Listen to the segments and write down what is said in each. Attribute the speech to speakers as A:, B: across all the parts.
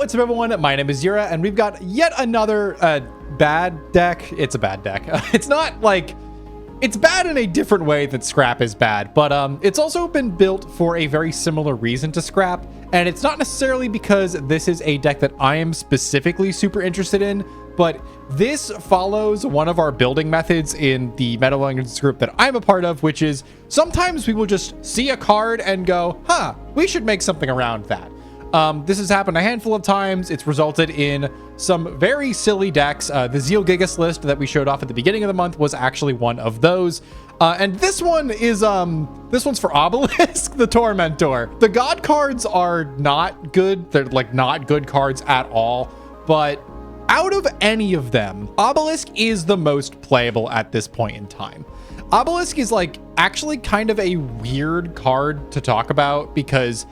A: what's up, everyone? My name is Yura, and we've got yet another bad deck. It's a bad deck. It's not like... It's bad in a different way that Scrap is bad, but it's also been built for a very similar reason to Scrap, and it's not necessarily because this is a deck that I am specifically super interested in, but this follows one of our building methods in the Meadowlands group that I'm a part of, which is sometimes we will just see a card and go, huh, we should make something around that. This has happened a handful of times. It's resulted in some very silly decks. The Zeal Gigas list that we showed off at the beginning of the month was actually one of those. And this one is, this one's for Obelisk, the Tormentor. The God cards are not good. They're like not good cards at all. But out of any of them, Obelisk is the most playable at this point in time. Obelisk is like actually kind of a weird card to talk about because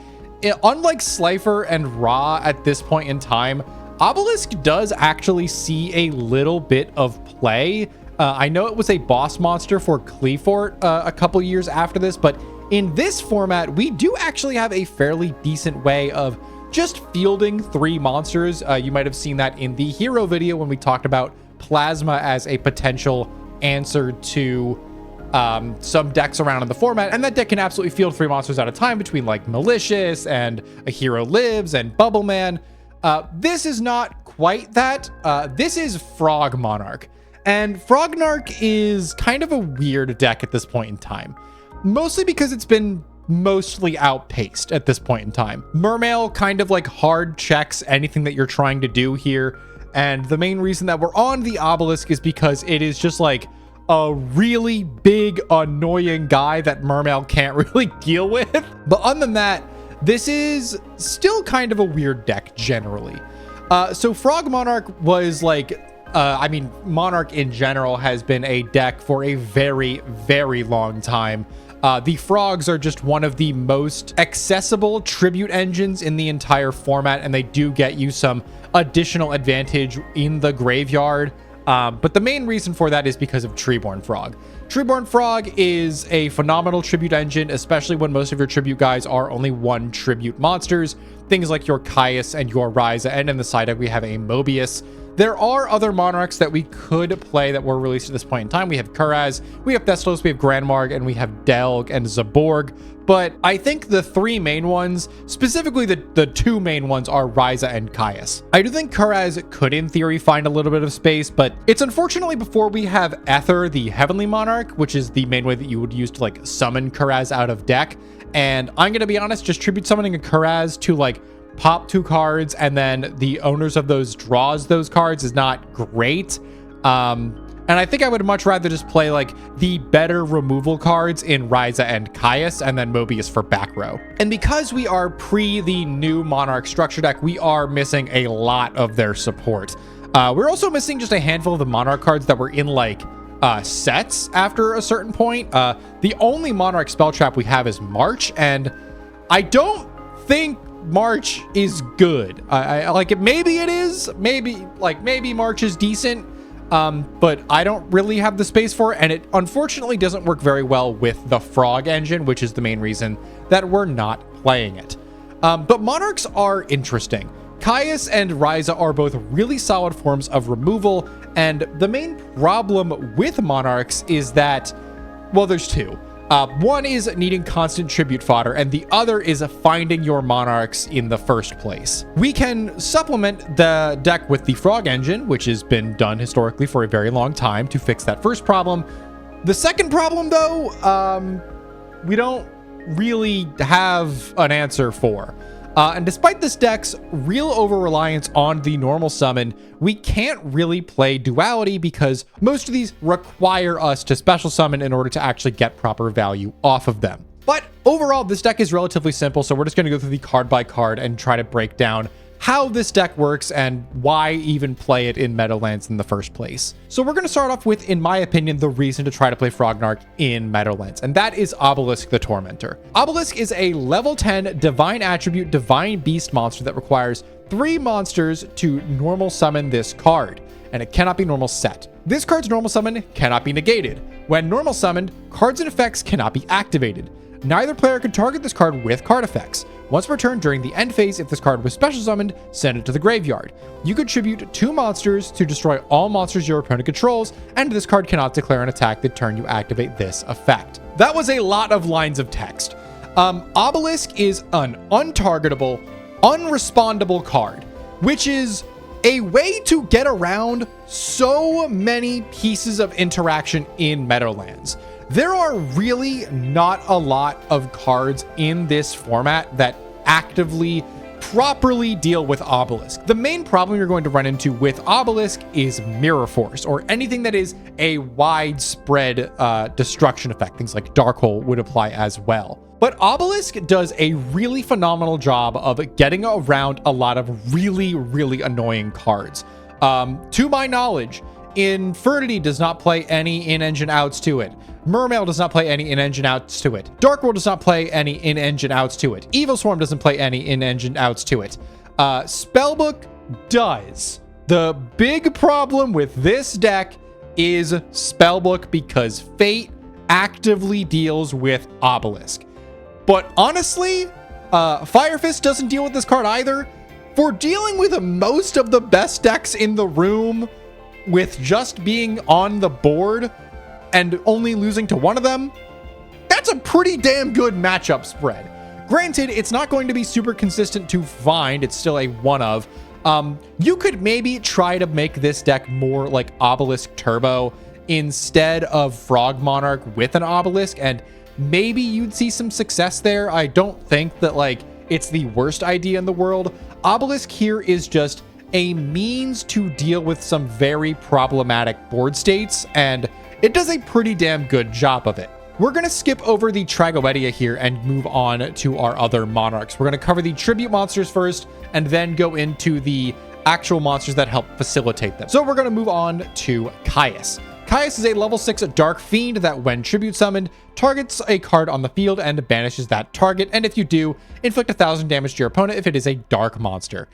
A: unlike Slifer and Ra at this point in time, Obelisk does actually see a little bit of play. I know it was a boss monster for Cleafort a couple years after this, but in this format, we do actually have a fairly decent way of just fielding 3 monsters. You might have seen that in the hero video when we talked about Plasma as a potential answer to some decks around in the format, and that deck can absolutely field 3 monsters at a time between like Malicious and A Hero Lives and Bubble Man. This is not quite that. This is Frog Monarch, and Frognarch is kind of a weird deck at this point in time, mostly because it's been mostly outpaced at this point in time. Mermail kind of like hard checks anything that you're trying to do here, and the main reason that we're on the Obelisk is because it is just like a really big, annoying guy that Mermail can't really deal with. But other than that, this is still kind of a weird deck generally. So Frog Monarch was like, I mean, Monarch in general has been a deck for a very, very long time. The frogs are just one of the most accessible tribute engines in the entire format, and they do get you some additional advantage in the graveyard. But the main reason for that is because of Treeborn Frog. Treeborn Frog is a phenomenal tribute engine, especially when most of your tribute guys are only 1 tribute monsters. Things like your Caius and your Ryza, and in the side deck we have a Mobius. There are other Monarchs that we could play that were released at this point in time. We have Kuraz, we have Thestalos, we have Grandmarg, and we have Delg and Zaborg. But I think the 3 main ones, specifically the 2 main ones, are Ryza and Caius. I do think Kuraz could, in theory, find a little bit of space, but it's unfortunately before we have Ether, the Heavenly Monarch, which is the main way that you would use to like summon Kuraz out of deck. And I'm going to be honest, just tribute summoning a Kuraz to like pop 2 cards and then the owners of those draws those cards is not great. And I think I would much rather just play like the better removal cards in Ryza and Caius and then Mobius for back row. And because we are pre the new Monarch structure deck, we are missing a lot of their support. We're also missing just a handful of the Monarch cards that were in like sets after a certain point. The only Monarch spell trap we have is March, and I don't think March is good. I like it. Maybe it is. Maybe March is decent. But I don't really have the space for it, and it unfortunately doesn't work very well with the Frog engine, which is the main reason that we're not playing it. But Monarchs are interesting. Caius and Ryza are both really solid forms of removal, and the main problem with Monarchs is that, well, there's 2. One is needing constant tribute fodder, and the other is finding your Monarchs in the first place. We can supplement the deck with the Frog engine, which has been done historically for a very long time to fix that first problem. The second problem, though, we don't really have an answer for. And despite this deck's real over-reliance on the normal summon, we can't really play Duality because most of these require us to special summon in order to actually get proper value off of them. But overall, this deck is relatively simple, so we're just going to go through the card by card and try to break down how this deck works and why even play it in Meadowlands in the first place. So we're going to start off with, in my opinion, the reason to try to play Frognarch in Meadowlands, and that is Obelisk the Tormentor. Obelisk is a level 10 Divine Attribute Divine Beast monster that requires 3 monsters to normal summon this card, and it cannot be normal set. This card's normal summon cannot be negated. When normal summoned, cards and effects cannot be activated. Neither player can target this card with card effects. Once per turn during the end phase, if this card was special summoned, send it to the graveyard. You contribute 2 monsters to destroy all monsters your opponent controls, and this card cannot declare an attack the turn you activate this effect. That was a lot of lines of text. Obelisk is an untargetable, unrespondable card, which is a way to get around so many pieces of interaction in Meadowlands. There are really not a lot of cards in this format that actively, properly deal with Obelisk. The main problem you're going to run into with Obelisk is Mirror Force, or anything that is a widespread destruction effect. Things like Dark Hole would apply as well. But Obelisk does a really phenomenal job of getting around a lot of really, really annoying cards. To my knowledge, Infernity does not play any in-engine outs to it. Mermail does not play any in-engine outs to it. Dark World does not play any in-engine outs to it. Evil Swarm doesn't play any in-engine outs to it. Spellbook does. The big problem with this deck is Spellbook because Fate actively deals with Obelisk. But honestly, Fire Fist doesn't deal with this card either. For dealing with most of the best decks in the room with just being on the board and only losing to one of them, that's a pretty damn good matchup spread. Granted, it's not going to be super consistent to find. It's still a one of. You could maybe try to make this deck more like Obelisk Turbo instead of Frog Monarch with an Obelisk, and maybe you'd see some success there. I don't think that like it's the worst idea in the world. Obelisk here is just a means to deal with some very problematic board states, and it does a pretty damn good job of it. We're going to skip over the Tragoedia here and move on to our other Monarchs. We're going to cover the tribute monsters first, and then go into the actual monsters that help facilitate them. So we're going to move on to Caius. Caius is a level 6 Dark Fiend that, when tribute summoned, targets a card on the field and banishes that target, and if you do, inflict 1,000 damage to your opponent if it is a dark monster.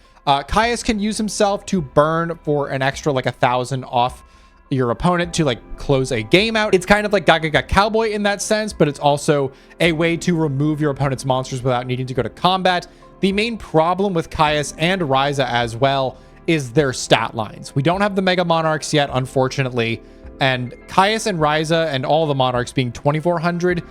A: Caius can use himself to burn for an extra like 1,000 off your opponent to like close a game out. It's kind of like Gaga Cowboy in that sense, but it's also a way to remove your opponent's monsters without needing to go to combat. The main problem with Caius and Ryza as well is their stat lines. We don't have the Mega Monarchs yet, unfortunately, and Caius and Ryza and all the Monarchs being 2,400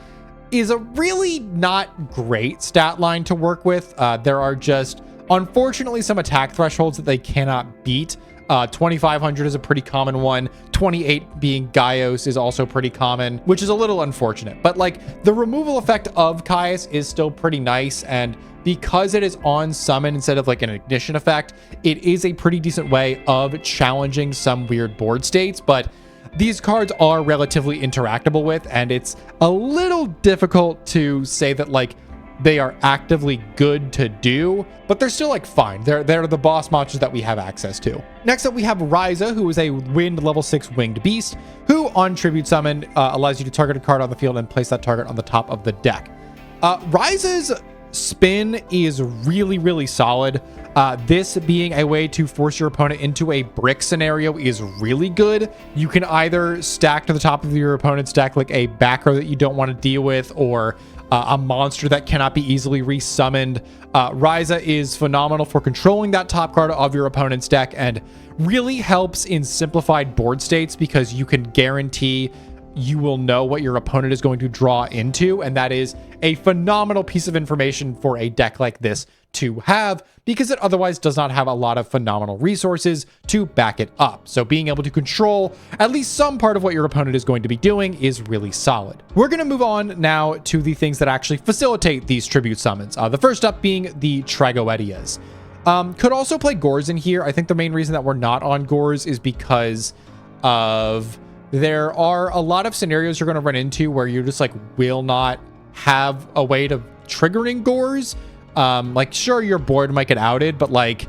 A: is a really not great stat line to work with. There are just, unfortunately, some attack thresholds that they cannot beat. 2,500 is a pretty common one. 28 being Gaios is also pretty common, which is a little unfortunate. But like the removal effect of Caius is still pretty nice, and because it is on summon instead of like an ignition effect, it is a pretty decent way of challenging some weird board states. But these cards are relatively interactable with, and it's a little difficult to say that like they are actively good to do, but they're still like fine. They're the boss monsters that we have access to. Next up, we have Ryza, who is a wind level 6 winged beast, who on tribute summon allows you to target a card on the field and place that target on the top of the deck. Ryza's spin is really, really solid. This being a way to force your opponent into a brick scenario is really good. You can either stack to the top of your opponent's deck like a back row that you don't want to deal with, or a monster that cannot be easily resummoned. Ryza is phenomenal for controlling that top card of your opponent's deck, and really helps in simplified board states because you can guarantee you will know what your opponent is going to draw into, and that is a phenomenal piece of information for a deck like this to have, because it otherwise does not have a lot of phenomenal resources to back it up. So being able to control at least some part of what your opponent is going to be doing is really solid. We're going to move on now to the things that actually facilitate these tribute summons. The first up being the Tragoedias. Could also play Gores in here. I think the main reason that we're not on Gores is because of there are a lot of scenarios you're going to run into where you just like will not have a way to triggering Gores. Like sure, your board might get outed, but like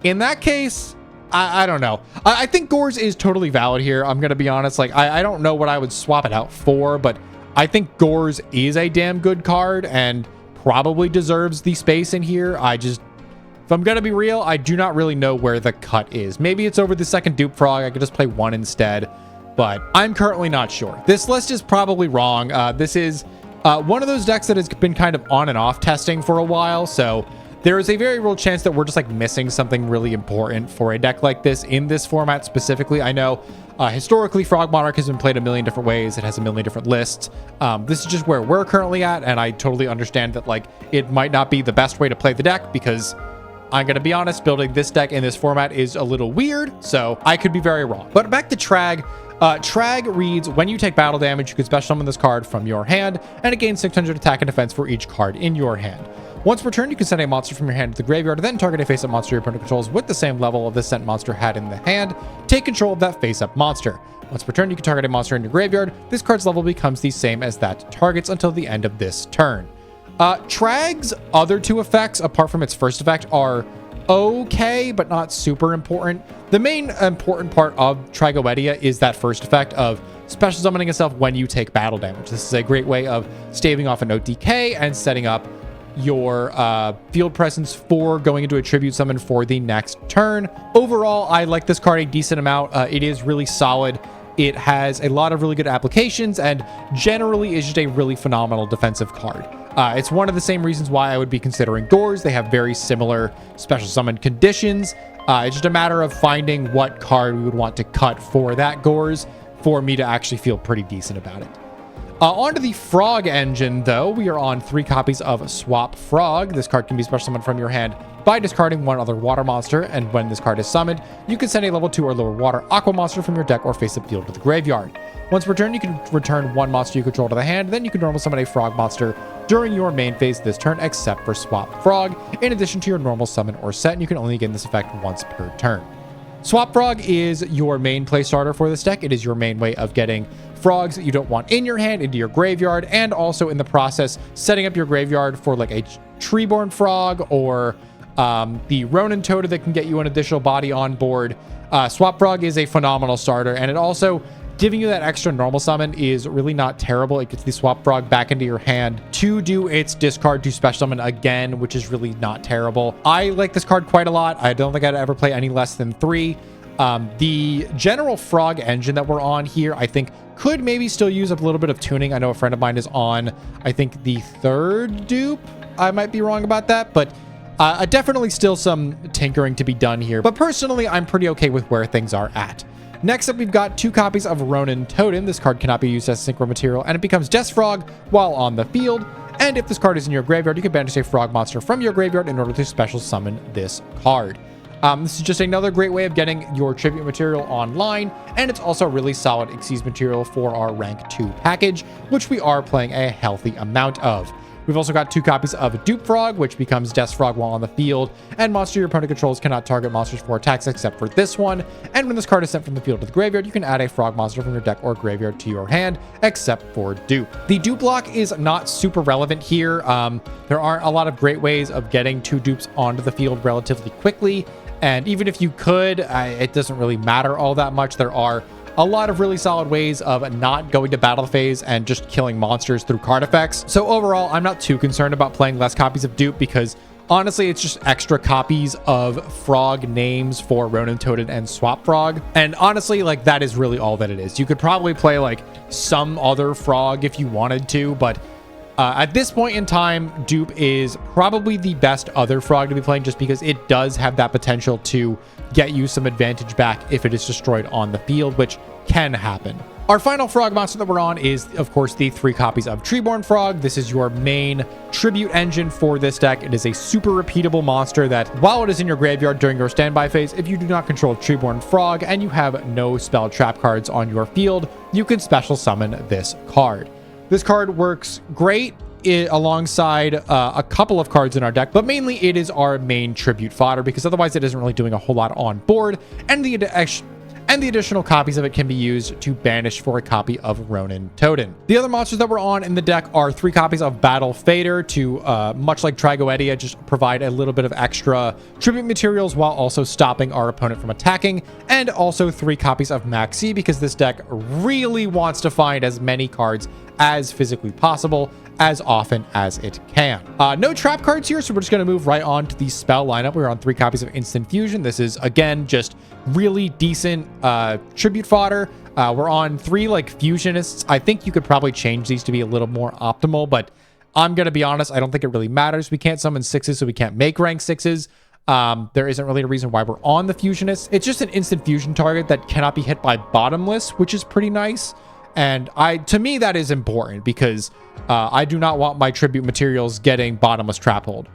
A: in that case, I don't know. I think Gores is totally valid here. I'm going to be honest. Like I don't know what I would swap it out for, but I think Gores is a damn good card and probably deserves the space in here. If I'm going to be real, I do not really know where the cut is. Maybe it's over the second Dupe Frog. I could just play one instead, but I'm currently not sure. This list is probably wrong. This is One of those decks that has been kind of on and off testing for a while, so there is a very real chance that we're just like missing something really important for a deck like this in this format specifically. I know historically Frog Monarch has been played a million different ways. It has a million different lists. This is just where we're currently at, and I totally understand that like it might not be the best way to play the deck because I'm going to be honest, building this deck in this format is a little weird, so I could be very wrong. But back to Trag. Trag reads, when you take battle damage, you can special summon this card from your hand, and it gains 600 attack and defense for each card in your hand. Once per turn, you can send a monster from your hand to the graveyard, then target a face-up monster your opponent controls with the same level of the sent monster had in the hand. Take control of that face-up monster. Once per turn, you can target a monster in your graveyard. This card's level becomes the same as that target's until the end of this turn. Trag's other two effects, apart from its first effect, are okay, but not super important. The main important part of Tragoedia is that first effect of special summoning itself when you take battle damage. This is a great way of staving off a note decay and setting up your field presence for going into a tribute summon for the next turn. Overall, I like this card a decent amount. It is really solid. It has a lot of really good applications and generally is just a really phenomenal defensive card. It's one of the same reasons why I would be considering Doors. They have very similar special summon conditions. It's just a matter of finding what card we would want to cut for that Gores for me to actually feel pretty decent about it. Onto the Frog engine, though. We are on 3 copies of Swap Frog. This card can be special summoned from your hand by discarding one other water monster, and when this card is summoned, you can send a level 2 or lower water aqua monster from your deck or face-up field to the graveyard. Once per turn, you can return one monster you control to the hand, then you can normal summon a frog monster during your main phase this turn, except for Swap Frog. In addition to your normal summon or set, and you can only gain this effect once per turn. Swap Frog is your main play starter for this deck. It is your main way of getting frogs that you don't want in your hand into your graveyard, and also in the process setting up your graveyard for like a Treeborn Frog or the Ronin Toad that can get you an additional body on board. Swap Frog is a phenomenal starter, and it also giving you that extra normal summon is really not terrible. It gets the Swap Frog back into your hand to do its discard to special summon again, which is really not terrible. I like this card quite a lot. I don't think I'd ever play any less than 3. The general Frog engine that we're on here, I think, could maybe still use a little bit of tuning. I know a friend of mine is on, I think, the 3rd dupe. I might be wrong about that, but definitely still some tinkering to be done here. But personally, I'm pretty okay with where things are at. Next up, we've got 2 copies of Ronin Totem. This card cannot be used as synchro material, and it becomes Death Frog while on the field. And if this card is in your graveyard, you can banish a frog monster from your graveyard in order to special summon this card. This is just another great way of getting your tribute material online, and it's also really solid Xyz material for our rank 2 package, which we are playing a healthy amount of. We've also got 2 copies of Dupe Frog, which becomes Death Frog while on the field, and monster your opponent controls cannot target monsters for attacks except for this one. And when this card is sent from the field to the graveyard, you can add a frog monster from your deck or graveyard to your hand, except for Dupe. The Dupe block is not super relevant here. There aren't a lot of great ways of getting 2 dupes onto the field relatively quickly, and even if you could, it doesn't really matter all that much. There are a lot of really solid ways of not going to battle phase and just killing monsters through card effects. So overall, I'm not too concerned about playing less copies of Dupe because honestly, it's just extra copies of frog names for Ronin Toad and Swap Frog. And honestly, like that is really all that it is. You could probably play like some other frog if you wanted to, but at this point in time, Dupe is probably the best other frog to be playing just because it does have that potential to get you some advantage back if it is destroyed on the field, which can happen. Our final frog monster that we're on is, of course, the 3 copies of Treeborn Frog. This is your main tribute engine for this deck. It is a super repeatable monster that, while it is in your graveyard during your standby phase, if you do not control Treeborn Frog and you have no spell trap cards on your field, you can special summon this card. This card works great alongside a couple of cards in our deck, but mainly it is our main tribute fodder because otherwise it isn't really doing a whole lot on board, and the additional copies of it can be used to banish for a copy of Ronin Toad. The other monsters that we're on in the deck are 3 copies of Battle Fader to, much like Tragoedia, just provide a little bit of extra tribute materials while also stopping our opponent from attacking, and also 3 copies of Maxi because this deck really wants to find as many cards as physically possible as often as it can. No trap cards here, so we're just going to move right on to the spell lineup. We're on 3 copies of Instant Fusion. This is, again, just really decent tribute fodder. We're on 3 like fusionists. I think you could probably change these to be a little more optimal, but I'm going to be honest, I don't think it really matters. We can't summon 6s, so we can't make rank 6s. There isn't really a reason why we're on the fusionists. It's just an instant fusion target that cannot be hit by bottomless, which is pretty nice. And to me, that is important because I do not want my tribute materials getting bottomless trap hold.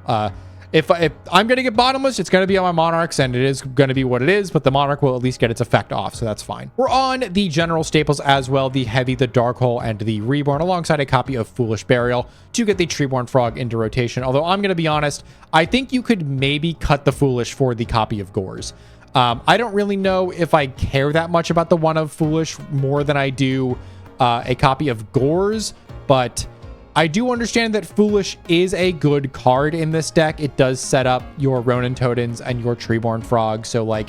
A: If I'm going to get bottomless, it's going to be on my Monarchs, and it is going to be what it is, but the Monarch will at least get its effect off, so that's fine. We're on the general staples as well, the Heavy, the Dark Hole, and the Reborn, alongside a copy of Foolish Burial to get the Treeborn Frog into rotation. Although I'm going to be honest, I think you could maybe cut the Foolish for the copy of Gores. I don't really know if I care that much about the one of Foolish more than I do a copy of Gores, but I do understand that Foolish is a good card in this deck. It does set up your Ronin Totems and your Treeborn Frog, so like,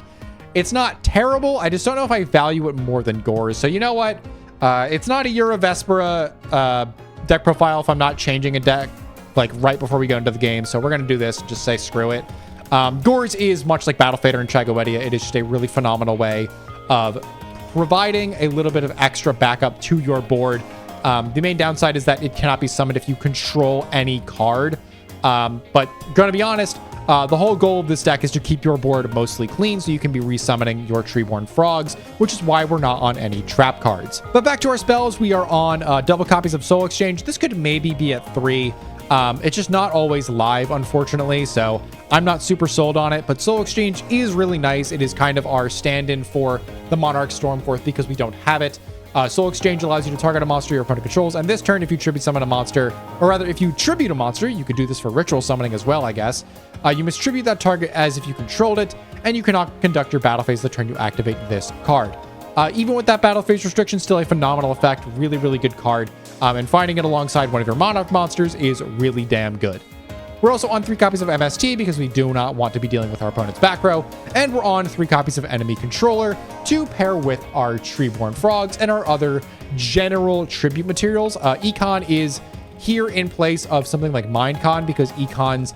A: it's not terrible. I just don't know if I value it more than Gores. So you know what? It's not a Yura Vespera deck profile if I'm not changing a deck like right before we go into the game. So we're going to do this and just say screw it. Gores is much like Battle Fader and Chagoetia. It is just a really phenomenal way of providing a little bit of extra backup to your board. The main downside is that it cannot be summoned if you control any card. But gonna be honest, the whole goal of this deck is to keep your board mostly clean so you can be resummoning your Treeborn Frogs, which is why we're not on any trap cards. But back to our spells, we are on double copies of Soul Exchange. This could maybe be at 3. It's just not always live, unfortunately, so I'm not super sold on it, but Soul Exchange is really nice. It is kind of our stand-in for the Monarch Stormforth because we don't have it. Soul Exchange allows you to target a monster your opponent controls, and this turn, if you tribute summon a monster, or rather, if you tribute a monster, you could do this for ritual summoning as well, I guess. You must tribute that target as if you controlled it, and you cannot conduct your battle phase the turn you activate this card. Even with that battle phase restriction, still a phenomenal effect. Really, really good card. And finding it alongside one of your Monarch monsters is really damn good. We're also on 3 copies of MST because we do not want to be dealing with our opponent's back row. And we're on 3 copies of Enemy Controller to pair with our Treeborn Frogs and our other general tribute materials. Econ is here in place of something like Mindcon because Econ's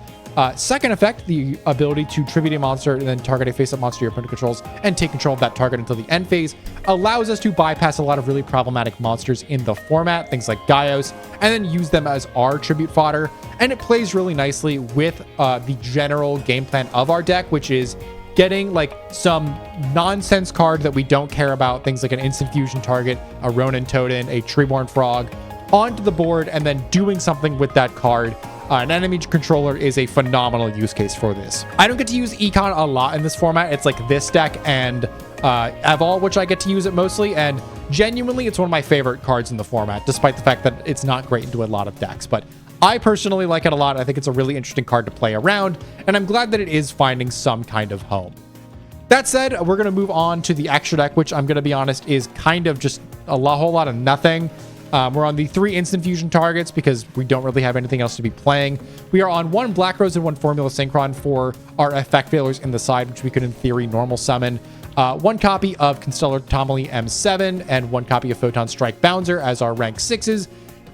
A: second effect, the ability to tribute a monster and then target a face-up monster your opponent controls and take control of that target until the end phase, allows us to bypass a lot of really problematic monsters in the format, things like Gaios, and then use them as our tribute fodder. And it plays really nicely with the general game plan of our deck, which is getting like some nonsense card that we don't care about, things like an instant fusion target, a Ronin Totem, a Treeborn Frog, onto the board and then doing something with that card. An enemy controller is a phenomenal use case for this. I don't get to use Econ a lot in this format. It's like this deck and Evol, which I get to use it mostly, and genuinely it's one of my favorite cards in the format, despite the fact that it's not great into a lot of decks. But I personally like it a lot. I think it's a really interesting card to play around, and I'm glad that it is finding some kind of home. That said, we're going to move on to the extra deck, which I'm going to be honest is kind of just a whole lot of nothing. We're on the 3 instant fusion targets because we don't really have anything else to be playing. We are on 1 Black Rose and 1 Formula Synchron for our effect failures in the side, which we could in theory normal summon. 1 copy of Constellar Anomaly M7 and 1 copy of Photon Strike Bouncer as our rank 6s.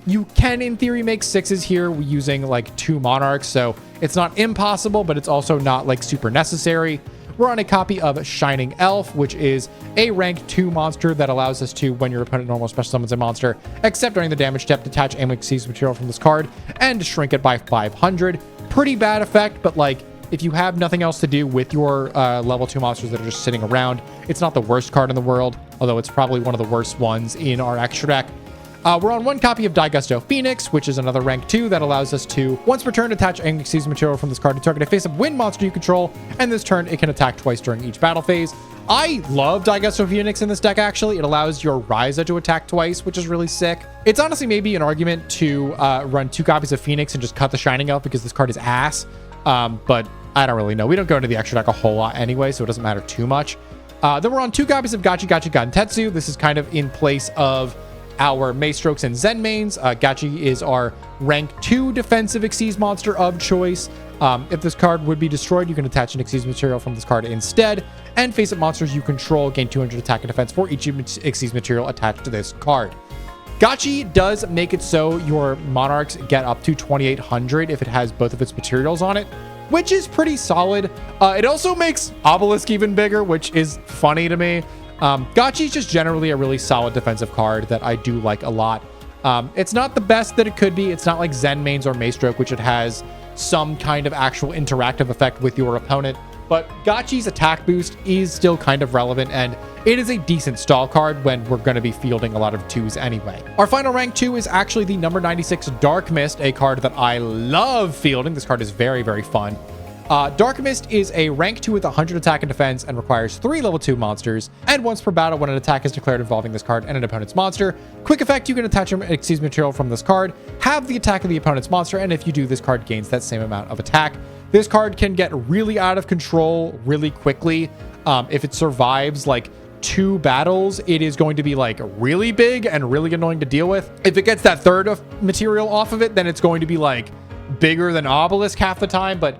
A: You can in theory make 6s here using like 2 Monarchs, so it's not impossible, but it's also not like super necessary. We're on a copy of Shining Elf, which is a rank 2 monster that allows us to, when your opponent normal special summons a monster, except during the damage step, detach Amulet Exceeds material from this card and shrink it by 500. Pretty bad effect, but like, if you have nothing else to do with your level 2 monsters that are just sitting around, it's not the worst card in the world, although it's probably one of the worst ones in our extra deck. We're on 1 copy of Daigusto Phoenix, which is another rank 2 that allows us to, once per turn, attach Amulet Exceeds material from this card to target a face-up wind monster you control, and this turn it can attack twice during each battle phase. I love Daigusto Phoenix in this deck, actually. It allows your Ryza to attack twice, which is really sick. It's honestly maybe an argument to run 2 copies of Phoenix and just cut the Shining Elf because this card is ass, but I don't really know. We don't go into the extra deck a whole lot anyway, so it doesn't matter too much. Then we're on 2 copies of Gachi Gachi Gantetsu. This is kind of in place of our Maystrokes and Zen mains. Gachi is our rank 2 defensive Xyz monster of choice. If this card would be destroyed, you can attach an Xyz material from this card instead, and face-up monsters you control gain 200 attack and defense for each Xyz material attached to this card. Gachi does make it so your Monarchs get up to 2800 if it has both of its materials on it, which is pretty solid. It also makes Obelisk even bigger, which is funny to me. Gotchi is just generally a really solid defensive card that I do like a lot. It's not the best that it could be. It's not like Zen Mains or Maystroke, which it has some kind of actual interactive effect with your opponent. But Gotchi's attack boost is still kind of relevant, and it is a decent stall card when we're going to be fielding a lot of 2s anyway. Our final rank 2 is actually the number 96 Dark Mist, a card that I love fielding. This card is very, very fun. Dark Mist is a rank 2 with 100 attack and defense and requires 3 level 2 monsters. And once per battle, when an attack is declared involving this card and an opponent's monster, quick effect, you can attach an excuse material from this card, have the attack of the opponent's monster, and if you do, this card gains that same amount of attack. This card can get really out of control really quickly. If it survives like 2 battles, it is going to be like really big and really annoying to deal with. If it gets that third of material off of it, then it's going to be like bigger than Obelisk half the time, but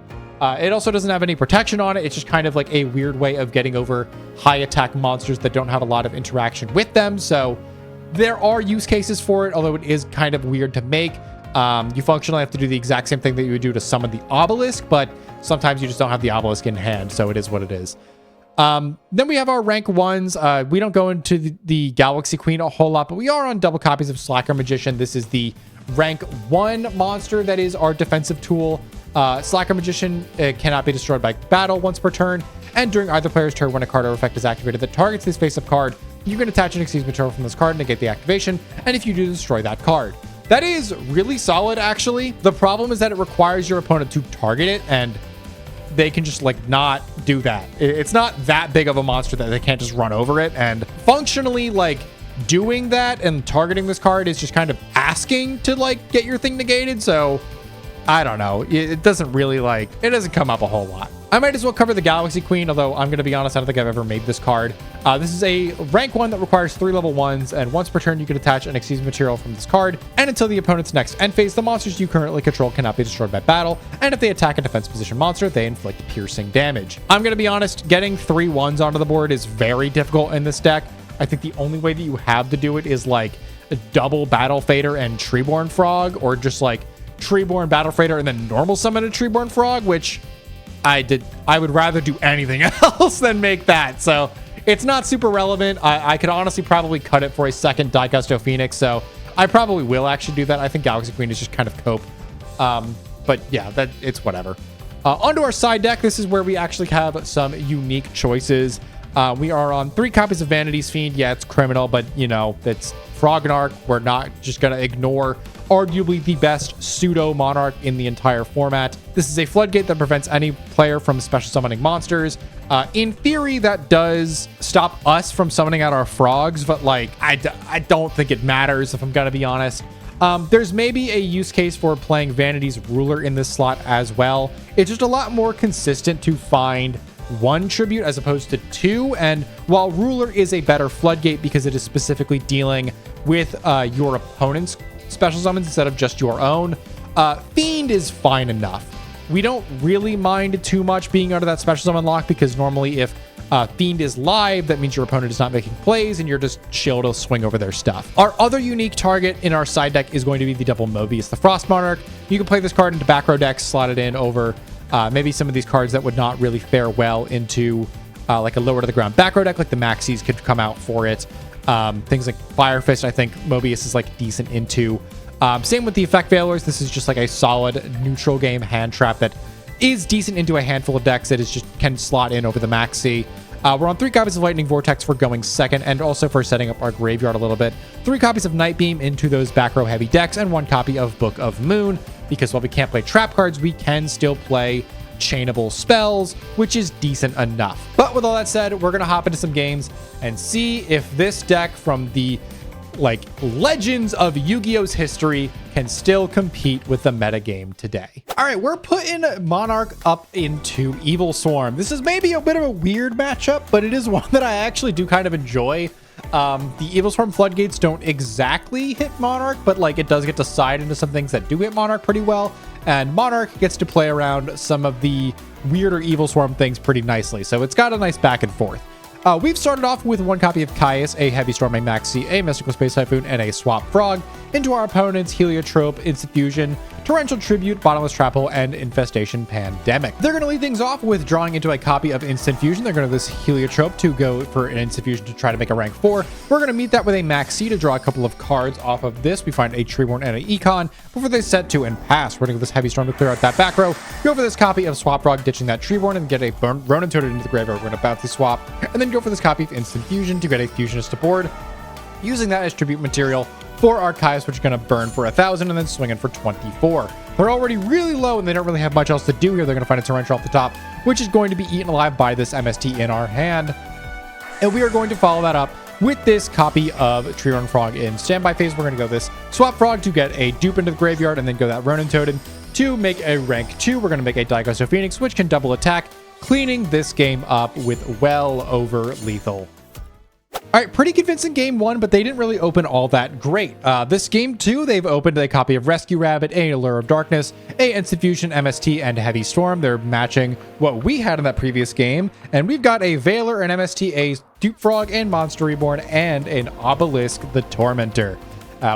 A: it also doesn't have any protection on it. It's just kind of like a weird way of getting over high attack monsters that don't have a lot of interaction with them. So there are use cases for it, although it is kind of weird to make. You functionally have to do the exact same thing that you would do to summon the Obelisk, but sometimes you just don't have the Obelisk in hand, so it is what it is. Then we have our rank 1s. We don't go into the Galaxy Queen a whole lot, but we are on double copies of Slacker Magician. This is the rank 1 monster that is our defensive tool. Slacker Magician cannot be destroyed by battle once per turn, and during either player's turn when a card or effect is activated that targets this face-up card, you can attach an excuse material from this card and negate the activation, and if you do, destroy that card. That is really solid, actually. The problem is that it requires your opponent to target it, and they can just like not do that. It's not that big of a monster that they can't just run over it, and functionally like doing that and targeting this card is just kind of asking to like get your thing negated. So I don't know. It doesn't really like, it doesn't come up a whole lot. I might as well cover the Galaxy Queen, although I'm going to be honest, I don't think I've ever made this card. This is a rank 1 that requires 3 level 1s, and once per turn, you can attach an excuse material from this card, and until the opponent's next end phase, the monsters you currently control cannot be destroyed by battle, and if they attack a defense position monster, they inflict piercing damage. I'm going to be honest, getting 3 1s onto the board is very difficult in this deck. I think the only way that you have to do it is like a double Battle Fader and Treeborn Frog, or just like Treeborn Battle Fader and then normal summon a Treeborn Frog, which I would rather do anything else than make that. So it's not super relevant. I could honestly probably cut it for a second Daigusto Phoenix. So I probably will actually do that. I think Galaxy Queen is just kind of cope. But yeah, it's whatever. Onto our side deck. This is where we actually have some unique choices. We are on 3 copies of Vanity's Fiend. Yeah, it's criminal, but you know, it's Frognarch. We're not just going to ignore arguably the best pseudo Monarch in the entire format. This is a floodgate that prevents any player from special summoning monsters. In theory, that does stop us from summoning out our frogs, but like, I don't think it matters if I'm going to be honest. There's maybe a use case for playing Vanity's Ruler in this slot as well. It's just a lot more consistent to find 1 tribute as opposed to 2, and while Ruler is a better floodgate because it is specifically dealing with your opponent's special summons instead of just your own, Fiend is fine enough. We don't really mind too much being under that special summon lock because normally if Fiend is live, that means your opponent is not making plays and you're just chill to swing over their stuff. Our other unique target in our side deck is going to be the double Mobius the Frost Monarch. You can play this card into back row decks, slot it in over maybe some of these cards that would not really fare well into like a lower to the ground back row deck, like the Maxis could come out for it. Things like Fire Fist, I think Mobius is like decent into. Same with the Effect Veilers. This is just like a solid neutral game hand trap that is decent into a handful of decks that is just can slot in over the Maxi. We're on 3 copies of Lightning Vortex for going second, and also for setting up our graveyard a little bit. 3 copies of Night Beam into those back row heavy decks, and 1 copy of Book of Moon, because while we can't play trap cards, we can still play chainable spells, which is decent enough. But with all that said, we're gonna hop into some games and see if this deck from the like legends of Yu-Gi-Oh's history can still compete with the metagame today. All right, we're putting Monarch up into Evil Swarm. This is maybe a bit of a weird matchup, but it is one that I actually do kind of enjoy. The Evil Swarm floodgates don't exactly hit Monarch, but like it does get to side into some things that do hit Monarch pretty well, and Monarch gets to play around some of the weirder Evil Swarm things pretty nicely, so it's got a nice back and forth. We've started off with 1 copy of Caius, a Heavy Storm, a Maxi, a Mystical Space Typhoon, and a Swap Frog into our opponent's Heliotrope Insuffusion Torrential Tribute, Bottomless Trap Hole, and Infestation Pandemic. They're going to lead things off with drawing into a copy of Instant Fusion. They're going to this Heliotrope to go for an Instant Fusion to try to make a rank 4. We're going to meet that with a Max C to draw a couple of cards off of this. We find a Treeborn and an Econ before they set to and pass. We're going to go this Heavy Storm to clear out that back row. Go for this copy of Swap Frog, ditching that Treeborn, and get a Ronin Toad into the graveyard. We're going to bounce the swap, and then go for this copy of Instant Fusion to get a Fusionist to board, using that as tribute material for Archives, which is going to burn for 1,000 and then swing in for 24. They're already really low and they don't really have much else to do here. They're going to find a Torrential off the top, which is going to be eaten alive by this MST in our hand. And we are going to follow that up with this copy of Treeborn Frog in standby phase. We're going to go this Swap Frog to get a dupe into the graveyard, and then go that Ronin Toad to make a rank 2. We're going to make a Daikoso Phoenix, which can double attack, cleaning this game up with well over lethal. All right, pretty convincing game 1, but they didn't really open all that great. This game 2, they've opened a copy of Rescue Rabbit, a Allure of Darkness, a Instant Fusion, MST, and Heavy Storm. They're matching what we had in that previous game. And we've got a Veiler, an MST, a Dupe Frog, and Monster Reborn, and an Obelisk the Tormentor.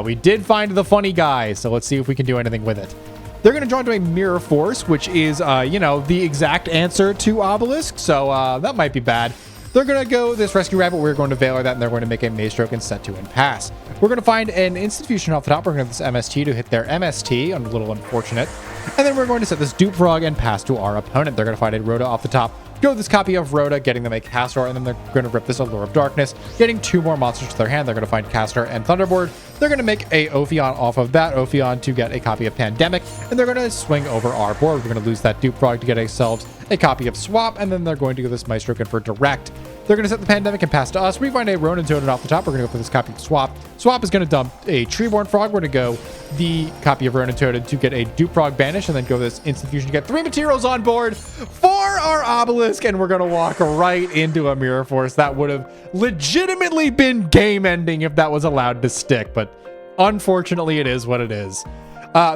A: We did find the funny guy, so let's see if we can do anything with it. They're going to draw into a Mirror Force, which is, the exact answer to Obelisk, so that might be bad. They're going to go this Rescue Rabbit. We're going to Veiler that, and they're going to make a Maze Stroke and set to and pass. We're going to find an Instant Fusion off the top. We're going to have this MST to hit their MST. A little unfortunate. And then we're going to set this Dupe Frog and pass to our opponent. They're going to find a Rhoda off the top. Go this copy of Rhoda, getting them a Castor, and then they're going to rip this Allure of Darkness, getting 2 more monsters to their hand. They're going to find Castor and Thunderboard. They're going to make a Ophion off of that Ophion to get a copy of Pandemic, and they're going to swing over our board. We're going to lose that Dupe Frog to get ourselves a copy of Swap, and then they're going to go this Maestro for Direct. They're going to set the Pandemic and pass to us. We find a Ronin Toad off the top. We're going to go for this copy of Swap. Swap is going to dump a Treeborn Frog. We're going to go the copy of Ronin Toad to get a Dupe Frog Banish, and then go this Instant Fusion to get 3 materials on board for our Obelisk, and we're going to walk right into a Mirror Force. That would have legitimately been game-ending if that was allowed to stick, but unfortunately it is what it is.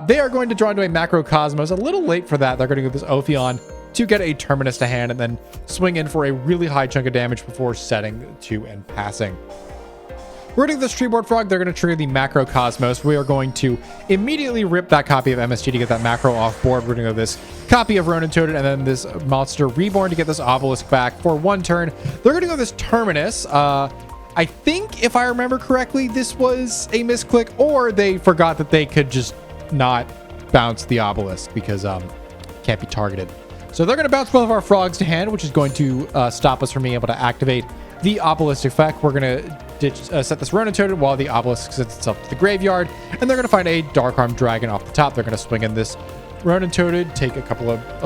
A: They are going to draw into a Macrocosmos. A little late for that. They're going to go this Ophion to get a Terminus to hand, and then swing in for a really high chunk of damage before setting to and passing. We're going to this Treeborn Frog. They're going to trigger the Macrocosmos. We are going to immediately rip that copy of MSG to get that Macro off board. We're going to go this copy of Ronin Toad, and then this Monster Reborn to get this Obelisk back for 1 turn. They're going to go this Terminus. I think, if I remember correctly, this was a misclick, or they forgot that they could just not bounce the Obelisk because can't be targeted. So they're going to bounce both of our Frogs to hand, which is going to stop us from being able to activate the Obelisk effect. We're going to set this Ronin Toad while the Obelisk sets itself to the graveyard, and they're going to find a Dark Arm Dragon off the top. They're going to swing in this Ronin Toad, take a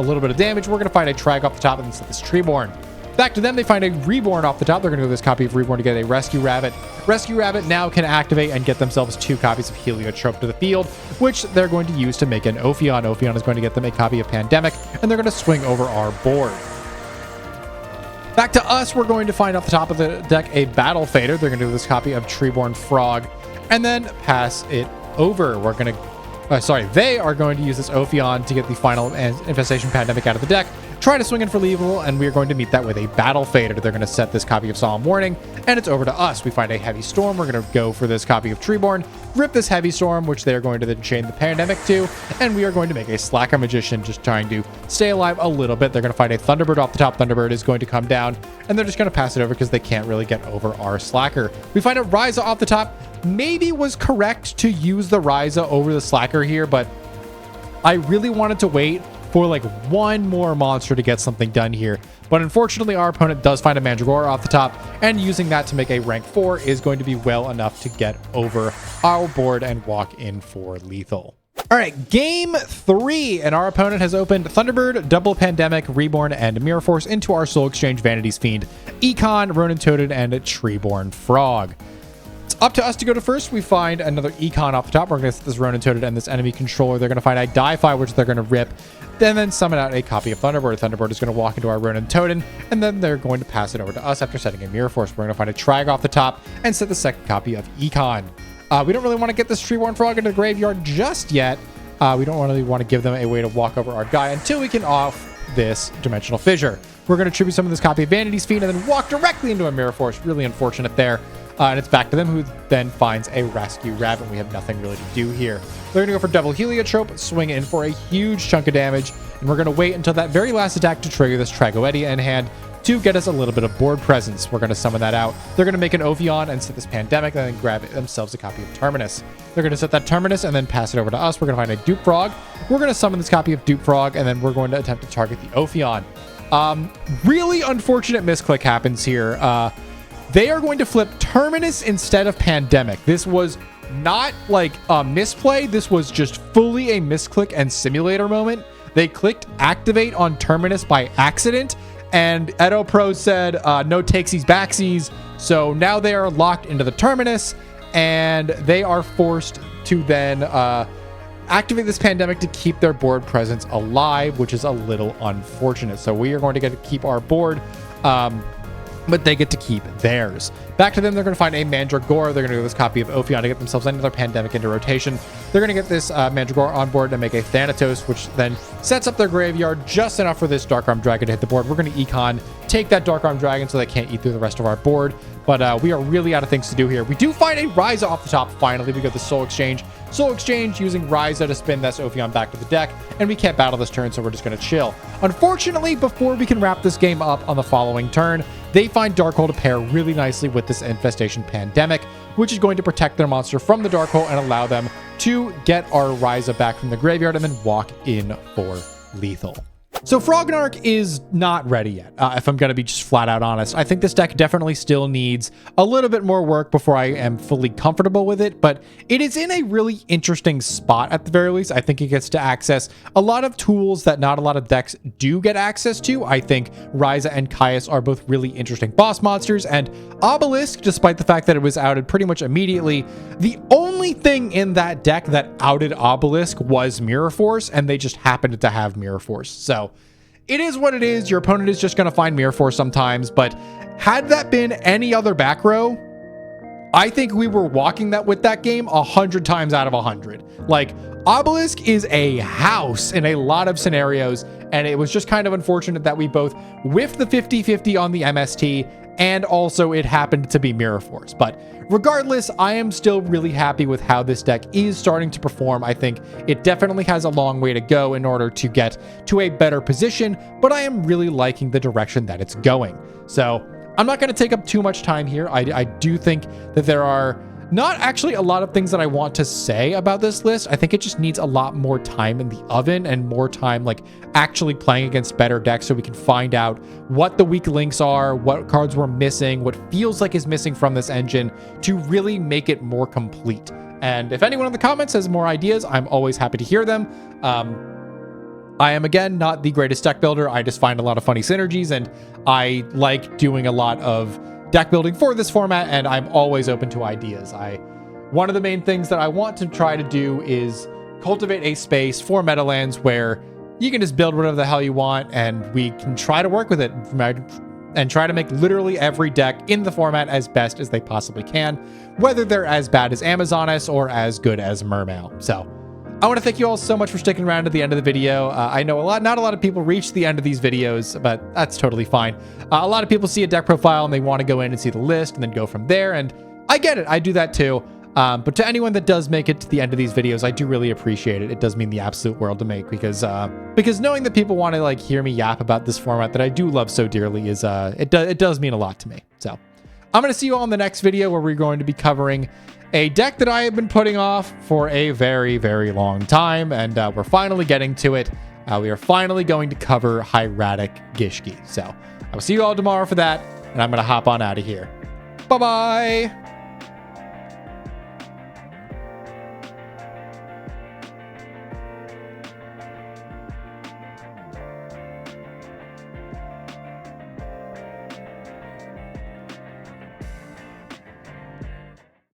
A: little bit of damage. We're going to find a Trag off the top and then set this Treeborn. Back to them, they find a Reborn off the top. They're going to go this copy of Reborn to get a Rescue Rabbit. Rescue Rabbit now can activate and get themselves 2 copies of Heliotrope to the field, which they're going to use to make an Ophion. Ophion is going to get them a copy of Pandemic, and they're going to swing over our board. Back to us, we're going to find off the top of the deck a Battle Fader. They're going to do this copy of Treeborn Frog, and then pass it over. We're going to... they are going to use this Ophion to get the final Infestation Pandemic out of the deck, try to swing in for lethal, and we are going to meet that with a Battle Fader. They're going to set this copy of Solemn Warning, and it's over to us. We find a Heavy Storm. We're going to go for this copy of Treeborn, rip this Heavy Storm, which they're going to then chain the Pandemic to, and we are going to make a Slacker Magician, just trying to stay alive a little bit. They're going to find a Thunderbird off the top. Thunderbird is going to come down, and they're just going to pass it over because they can't really get over our Slacker. We find a Ryza off the top. Maybe was correct to use the Ryza over the Slacker here, but I really wanted to wait for like 1 more monster to get something done here. But unfortunately, our opponent does find a Mandragora off the top, and using that to make a rank 4 is going to be well enough to get over our board and walk in for lethal. All right, game 3, and our opponent has opened Thunderbird, Double Pandemic, Reborn, and Mirror Force into our Soul Exchange Vanity's Fiend, Econ, Ronin Toaded, and Treeborn Frog. It's up to us to go to first. We find another Econ off the top. We're going to set this Ronin Toaded and this enemy controller. They're going to find a Die-Fi, which they're going to rip, then summon out a copy of Thunderbird. Thunderbird is going to walk into our Ronin Toaded, and then they're going to pass it over to us after setting a Mirror Force. We're going to find a Trag off the top and set the second copy of Econ. We don't really want to get this Treeborn Frog into the graveyard just yet. We don't really want to give them a way to walk over our guy until we can off this Dimensional Fissure. We're going to tribute some of this copy of Vanity's Fiend and then walk directly into a Mirror Force. Really unfortunate there. And it's back to them, who then finds a rescue rabbit. We have nothing really to do here. They're going to go for double heliotrope, swing in for a huge chunk of damage, and we're going to wait until that very last attack to trigger this Tragoedia in hand to get us a little bit of board presence. We're going to summon that out. They're going to make an Ophion and set this Pandemic, and then grab themselves a copy of Terminus. They're going to set that Terminus and then pass it over to us. We're going to find a Dupe Frog. We're going to summon this copy of Dupe Frog, and then we're going to attempt to target the Ophion. Really unfortunate misclick happens here. They are going to flip Terminus instead of Pandemic. This was not like a misplay. This was just fully a misclick and simulator moment. They clicked activate on Terminus by accident, and Edo Pro said no takesies backsies. So now they are locked into the Terminus, and they are forced to then activate this Pandemic to keep their board presence alive, which is a little unfortunate. So we are going to get to keep our board, but they get to keep theirs. Back to them, they're going to find a Mandragora. They're going to do this copy of Ophion to get themselves another Pandemic into rotation. They're going to get this Mandragora on board and make a Thanatos, which then sets up their graveyard just enough for this Dark Arm Dragon to hit the board. We're going to Econ, take that Dark Arm Dragon so they can't eat through the rest of our board. But we are really out of things to do here. We do find a Ryza off the top finally. We got the Soul Exchange. Soul Exchange using Ryza to spin this Ophion back to the deck, and we can't battle this turn, so we're just going to chill. Unfortunately, before we can wrap this game up on the following turn, they find Dark Hole to pair really nicely with this Infestation Pandemic, which is going to protect their monster from the Dark Hole and allow them to get our Ryza back from the graveyard and then walk in for lethal. So Frognarch is not ready yet, if I'm going to be just flat out honest. I think this deck definitely still needs a little bit more work before I am fully comfortable with it, but it is in a really interesting spot at the very least. I think it gets to access a lot of tools that not a lot of decks do get access to. I think Ryza and Caius are both really interesting boss monsters, and Obelisk, despite the fact that it was outed pretty much immediately, the only thing in that deck that outed Obelisk was Mirror Force, and they just happened to have Mirror Force. So it is what it is. Your opponent is just going to find Mirror Force sometimes, but had that been any other back row, I think we were walking that with that game 100 times out of 100. Like, Obelisk is a house in a lot of scenarios, and it was just kind of unfortunate that we both whiffed the 50-50 on the MST, and also it happened to be Mirror Force. But regardless, I am still really happy with how this deck is starting to perform. I think it definitely has a long way to go in order to get to a better position, but I am really liking the direction that it's going. So I'm not going to take up too much time here. I do think that there are not actually a lot of things that I want to say about this list. I think it just needs a lot more time in the oven and more time like actually playing against better decks so we can find out what the weak links are, what cards we're missing, what feels like is missing from this engine to really make it more complete. And if anyone in the comments has more ideas, I'm always happy to hear them. I am, again, not the greatest deck builder. I just find a lot of funny synergies, and I like doing a lot of deck building for this format, and I'm always open to ideas. One of the main things that I want to try to do is cultivate a space for Meadowlands where you can just build whatever the hell you want, and we can try to work with it and try to make literally every deck in the format as best as they possibly can, whether they're as bad as Amazonas or as good as Mermail. So I want to thank you all so much for sticking around to the end of the video. I know not a lot of people reach the end of these videos, but that's totally fine. A lot of people see a deck profile and they want to go in and see the list and then go from there, and I get it. I do that too. But to anyone that does make it to the end of these videos, I do really appreciate it. It does mean the absolute world to me because knowing that people want to like hear me yap about this format that I do love so dearly is it does mean a lot to me. So I'm going to see you all in the next video where we're going to be covering a deck that I have been putting off for a very, very long time, and we're finally getting to it. We are finally going to cover Hieratic Gishki. So I will see you all tomorrow for that, and I'm going to hop on out of here. Bye-bye!